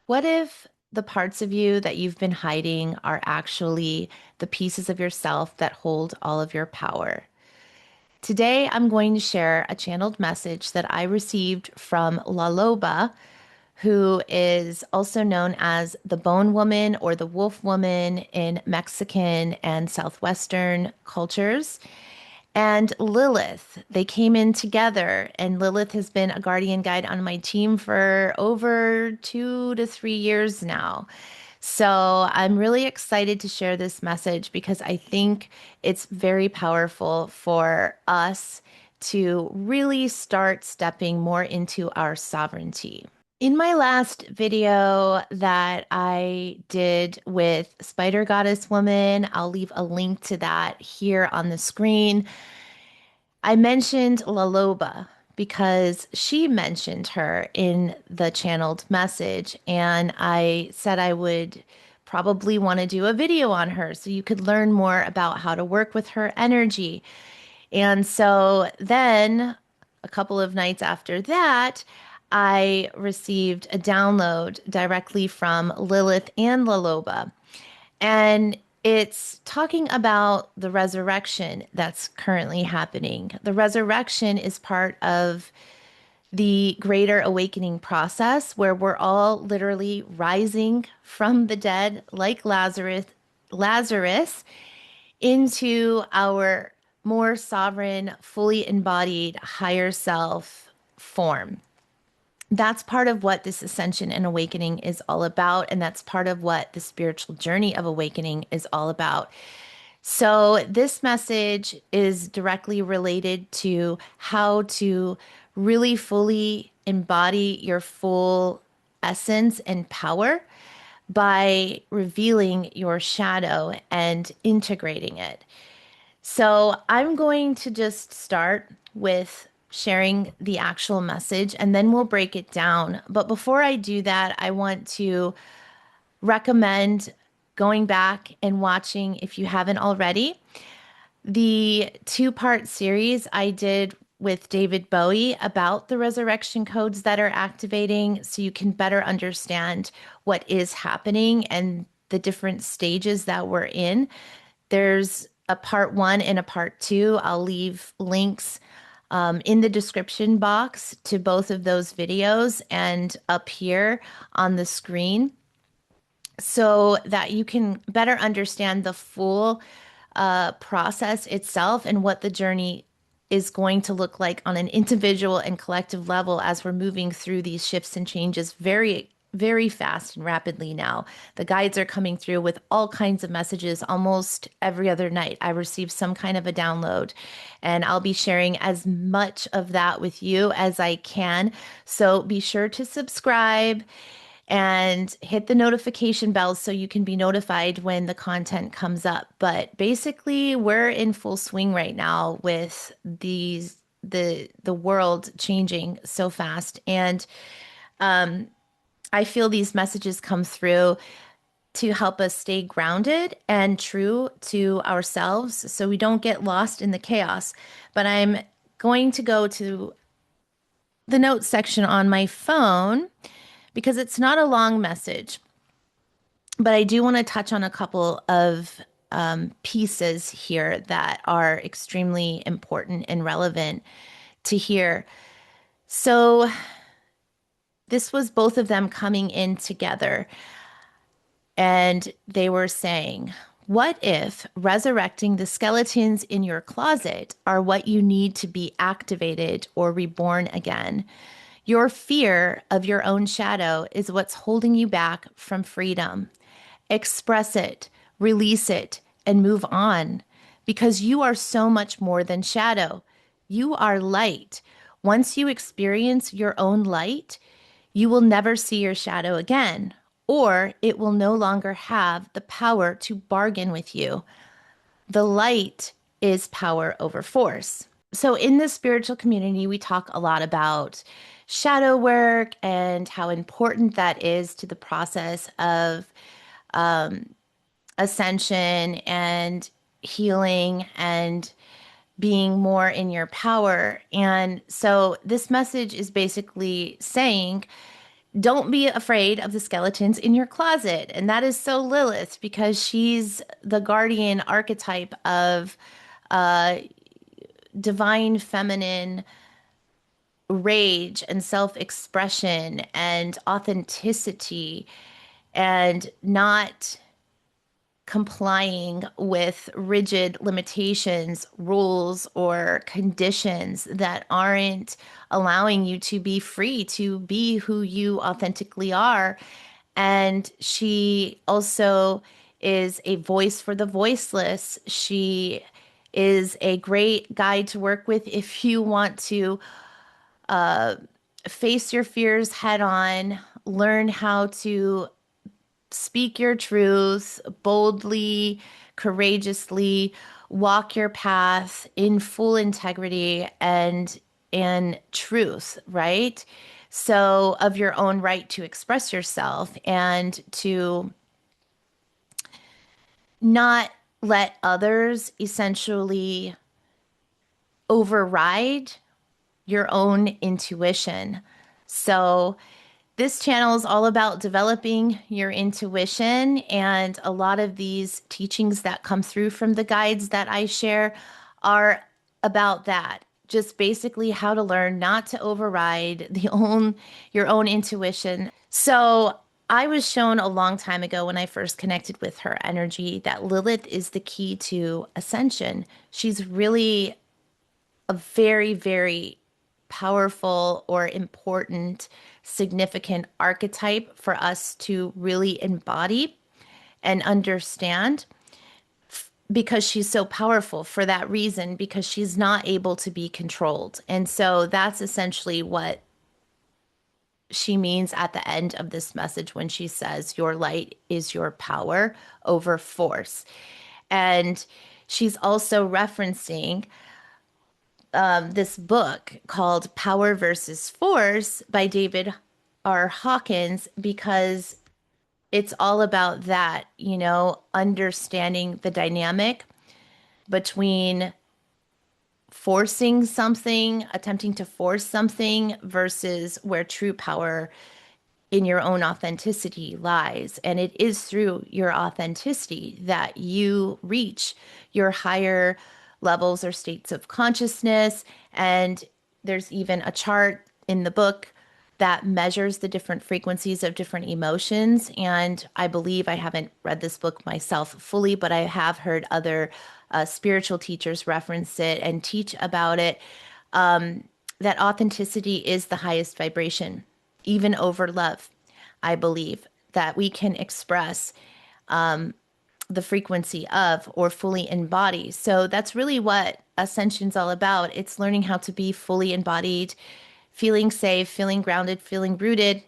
What if the parts of you that you've been hiding are actually the pieces of yourself that hold all of your power? Today, I'm going to share a channeled message that I received from La Loba, who is also known as the Bone Woman or the Wolf Woman in Mexican and Southwestern cultures. And Lilith, they came in together, and Lilith has been a guardian guide on my team for over 2 to 3 years now. So I'm really excited to share this message because I think it's very powerful for us to really start stepping more into our sovereignty. In my last video that I did with Spider Goddess Woman, I'll leave a link to that here on the screen. I mentioned La Loba because she mentioned her in the channeled message, and I said I would probably want to do a video on her so you could learn more about how to work with her energy. And so then a couple of nights after that, I received a download directly from Lilith and La Loba. And it's talking about the resurrection that's currently happening. The resurrection is part of the greater awakening process where we're all literally rising from the dead like Lazarus into our more sovereign, fully embodied higher self form. That's part of what this ascension and awakening is all about. And that's part of what the spiritual journey of awakening is all about. So, this message is directly related to how to really fully embody your full essence and power by revealing your shadow and integrating it. So I'm going to just start with sharing the actual message and then we'll break it down. But before I do that, I want to recommend going back and watching, if you haven't already, the two-part series I did with David Bowie about the resurrection codes that are activating so you can better understand what is happening and the different stages that we're in. There's a part one and a part two. I'll leave links in the description box to both of those videos and up here on the screen so that you can better understand the full process itself and what the journey is going to look like on an individual and collective level as we're moving through these shifts and changes very fast and rapidly now. The guides are coming through with all kinds of messages almost every other night. I receive some kind of a download, and I'll be sharing as much of that with you as I can. So be sure to subscribe and hit the notification bells so you can be notified when the content comes up. But basically, we're in full swing right now with the world changing so fast. And I feel these messages come through to help us stay grounded and true to ourselves so we don't get lost in the chaos. But I'm going to go to the notes section on my phone because it's not a long message, but I do want to touch on a couple of pieces here that are extremely important and relevant to hear. So, this was both of them coming in together, and they were saying, what if resurrecting the skeletons in your closet are what you need to be activated or reborn again? Your fear of your own shadow is what's holding you back from freedom. Express it, release it, and move on because you are so much more than shadow. You are light. Once you experience your own light, you will never see your shadow again, or it will no longer have the power to bargain with you. The light is power over force. So, in the spiritual community, we talk a lot about shadow work and how important that is to the process of ascension and healing and being more in your power. And so, this message is basically saying don't be afraid of the skeletons in your closet. And that is so Lilith because she's the guardian archetype of uh, divine feminine rage and self expression and authenticity and not complying with rigid limitations, rules, or conditions that aren't allowing you to be free to be who you authentically are. And she also is a voice for the voiceless. She is a great guide to work with if you want to face your fears head on, learn how to speak your truth boldly, courageously, walk your path in full integrity and truth, right? So of your own right to express yourself and to not let others essentially override your own intuition. So this channel is all about developing your intuition, and a lot of these teachings that come through from the guides that I share are about that. Just basically how to learn not to override your own intuition. So I was shown a long time ago when I first connected with her energy that Lilith is the key to ascension. She's really a very, very powerful or important, significant archetype for us to really embody and understand because she's so powerful for that reason, because she's not able to be controlled. And so that's essentially what she means at the end of this message when she says, your light is your power over force. And she's also referencing this book called Power versus Force by David R. Hawkins because it's all about that, understanding the dynamic between forcing something, attempting to force something versus where true power in your own authenticity lies. And it is through your authenticity that you reach your higher levels or states of consciousness. And there's even a chart in the book that measures the different frequencies of different emotions. And I believe I haven't read this book myself fully, but I have heard other spiritual teachers reference it and teach about it. That authenticity is the highest vibration, even over love. I believe that we can express the frequency of or fully embody. So that's really what ascension's all about. It's learning how to be fully embodied, feeling safe, feeling grounded, feeling rooted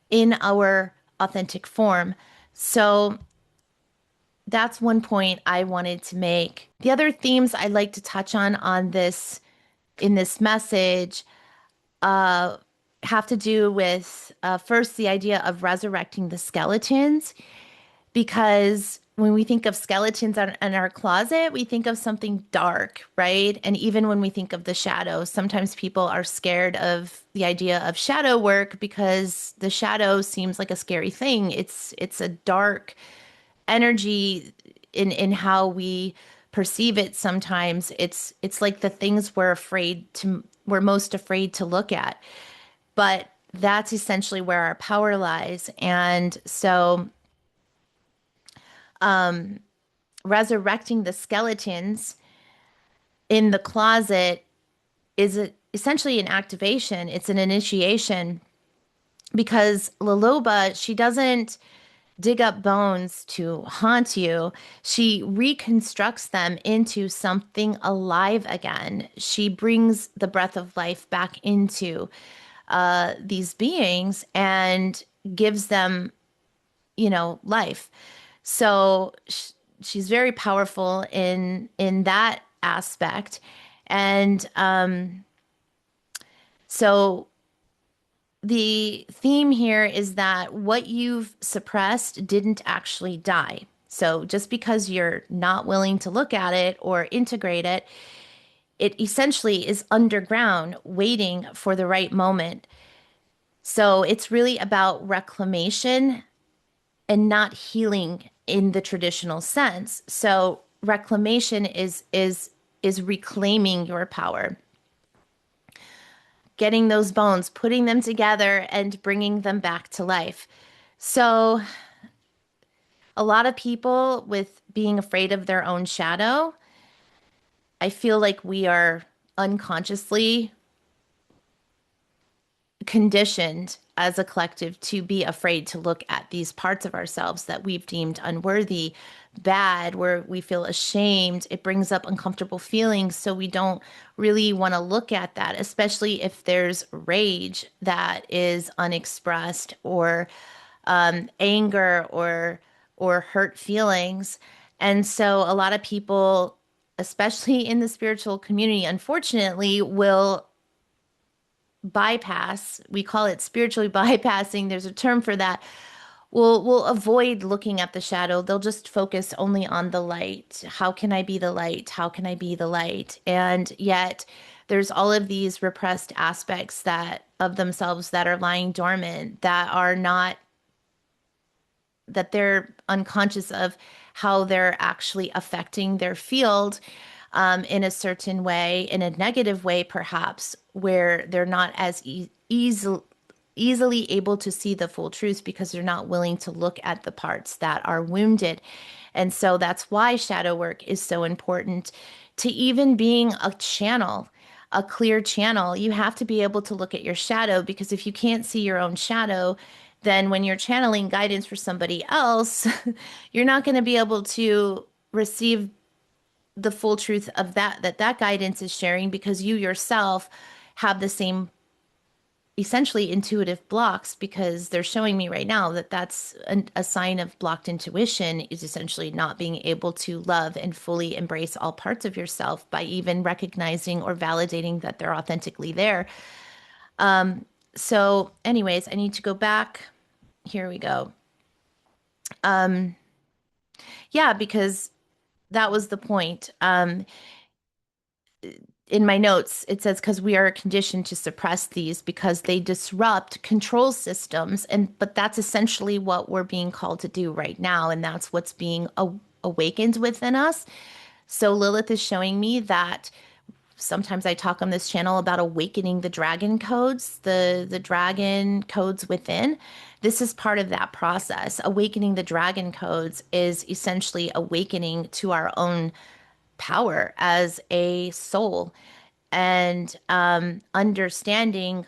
in our authentic form. So that's one point I wanted to make. The other themes I'd like to touch on this in this message have to do with first the idea of resurrecting the skeletons, because when we think of skeletons in our closet, we think of something dark, right? And even when we think of the shadow, sometimes people are scared of the idea of shadow work because the shadow seems like a scary thing. It's a dark energy in how we perceive it sometimes. It's like the things we're most afraid to look at. But that's essentially where our power lies. And so resurrecting the skeletons in the closet is essentially an activation. It's an initiation because La Loba, she doesn't dig up bones to haunt you. She reconstructs them into something alive again. She brings the breath of life back into these beings and gives them, life. So she's very powerful in that aspect. And so the theme here is that what you've suppressed didn't actually die. So just because you're not willing to look at it or integrate it, it essentially is underground waiting for the right moment So it's really about reclamation and not healing in the traditional sense. So reclamation is reclaiming your power, getting those bones, putting them together and bringing them back to life. So a lot of people with being afraid of their own shadow, I feel like we are unconsciously conditioned as a collective to be afraid to look at these parts of ourselves that we've deemed unworthy, bad, where we feel ashamed. It brings up uncomfortable feelings. So we don't really want to look at that, especially if there's rage that is unexpressed or anger or hurt feelings. And so a lot of people, especially in the spiritual community, unfortunately, will bypass, we call it spiritually bypassing, there's a term for that, will avoid looking at the shadow. They'll just focus only on the light. How can I be the light? How can I be the light? And yet there's all of these repressed aspects that of themselves that are lying dormant, that are not, that they're unconscious of how they're actually affecting their field in a certain way, in a negative way, perhaps, where they're not as easily able to see the full truth because they're not willing to look at the parts that are wounded. And so that's why shadow work is so important to even being a channel. A clear channel, you have to be able to look at your shadow, because if you can't see your own shadow, then when you're channeling guidance for somebody else, you're not going to be able to receive the full truth of that guidance is sharing, because you yourself have the same essentially intuitive blocks, because they're showing me right now that that's a sign of blocked intuition, is essentially not being able to love and fully embrace all parts of yourself by even recognizing or validating that they're authentically there. So anyways, I need to go back. Here we go. Yeah, because that was the point. In my notes, it says, because we are conditioned to suppress these because they disrupt control systems. And but that's essentially what we're being called to do right now. And that's what's being awakened within us. So Lilith is showing me that sometimes I talk on this channel about awakening the dragon codes, the dragon codes within. This is part of that process. Awakening the dragon codes is essentially awakening to our own power as a soul, and understanding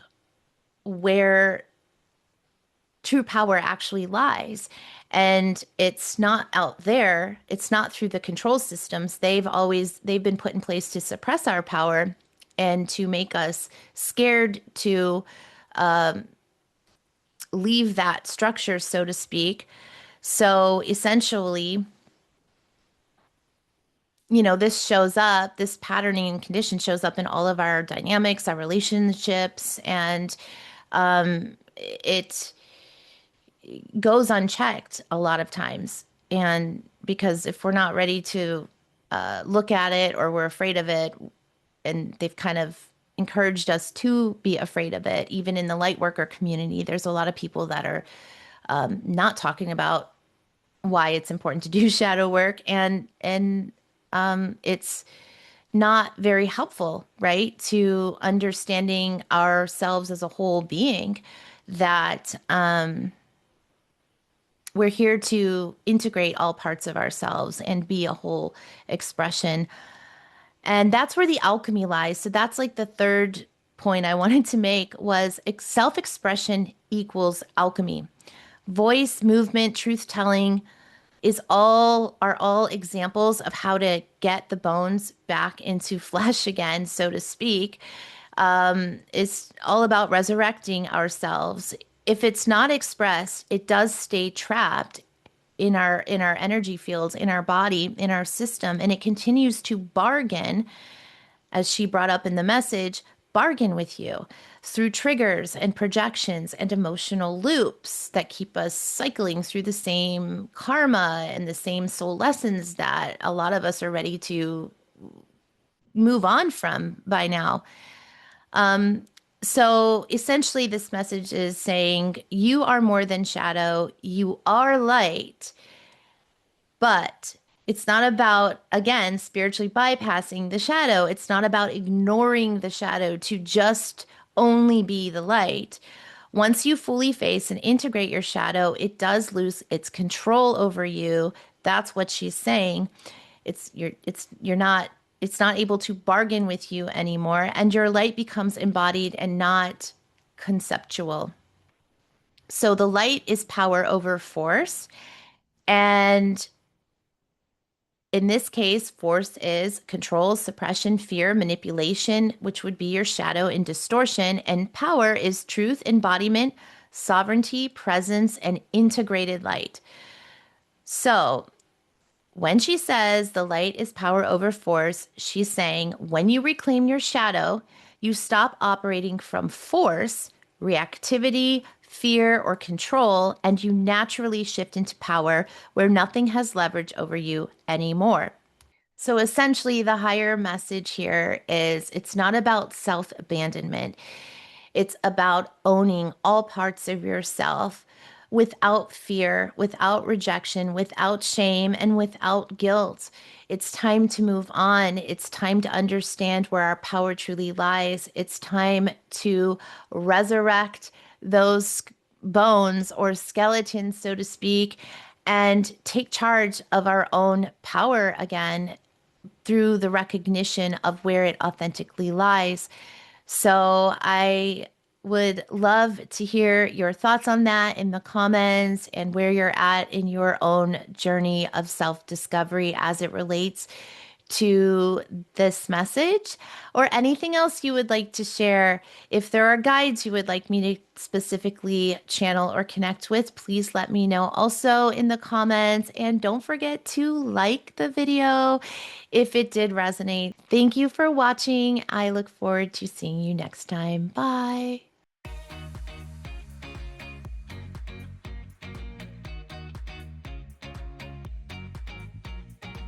where true power actually lies. And it's not out there. It's not through the control systems. They've been put in place to suppress our power and to make us scared to leave that structure, so to speak. So essentially, this shows up, this patterning and condition shows up in all of our dynamics, our relationships, and it goes unchecked a lot of times. And because if we're not ready to look at it, or we're afraid of it, and they've kind of encouraged us to be afraid of it, even in the light worker community, there's a lot of people that are not talking about why it's important to do shadow work, and it's not very helpful, right, to understanding ourselves as a whole being, that we're here to integrate all parts of ourselves and be a whole expression. And that's where the alchemy lies. So that's like the third point I wanted to make, was self-expression equals alchemy. Voice, movement, truth telling are all examples of how to get the bones back into flesh again, so to speak. It's all about resurrecting ourselves. If it's not expressed, it does stay trapped in our energy fields, in our body, in our system, and it continues to bargain, as she brought up in the message, bargain with you through triggers and projections and emotional loops that keep us cycling through the same karma and the same soul lessons that a lot of us are ready to move on from by now. So essentially, this message is saying you are more than shadow, you are light, but it's not about, again, spiritually bypassing the shadow. It's not about ignoring the shadow to just only be the light. Once you fully face and integrate your shadow, it does lose its control over you. That's what she's saying. It's not able to bargain with you anymore, and your light becomes embodied and not conceptual. So the light is power over force, and in this case, force is control, suppression, fear, manipulation, which would be your shadow and distortion. And power is truth, embodiment, sovereignty, presence, and integrated light. So when she says the light is power over force, she's saying when you reclaim your shadow, you stop operating from force, reactivity, fear, or control, and you naturally shift into power where nothing has leverage over you anymore. So essentially, the higher message here is it's not about self abandonment. It's about owning all parts of yourself without fear, without rejection, without shame, and without guilt. It's time to move on. It's time to understand where our power truly lies. It's time to resurrect those bones or skeletons, so to speak, and take charge of our own power again through the recognition of where it authentically lies. So I would love to hear your thoughts on that in the comments and where you're at in your own journey of self-discovery as it relates to this message or anything else you would like to share. If there are guides you would like me to specifically channel or connect with, please let me know also in the comments. And don't forget to like the video if it did resonate. Thank you for watching. I look forward to seeing you next time. Bye.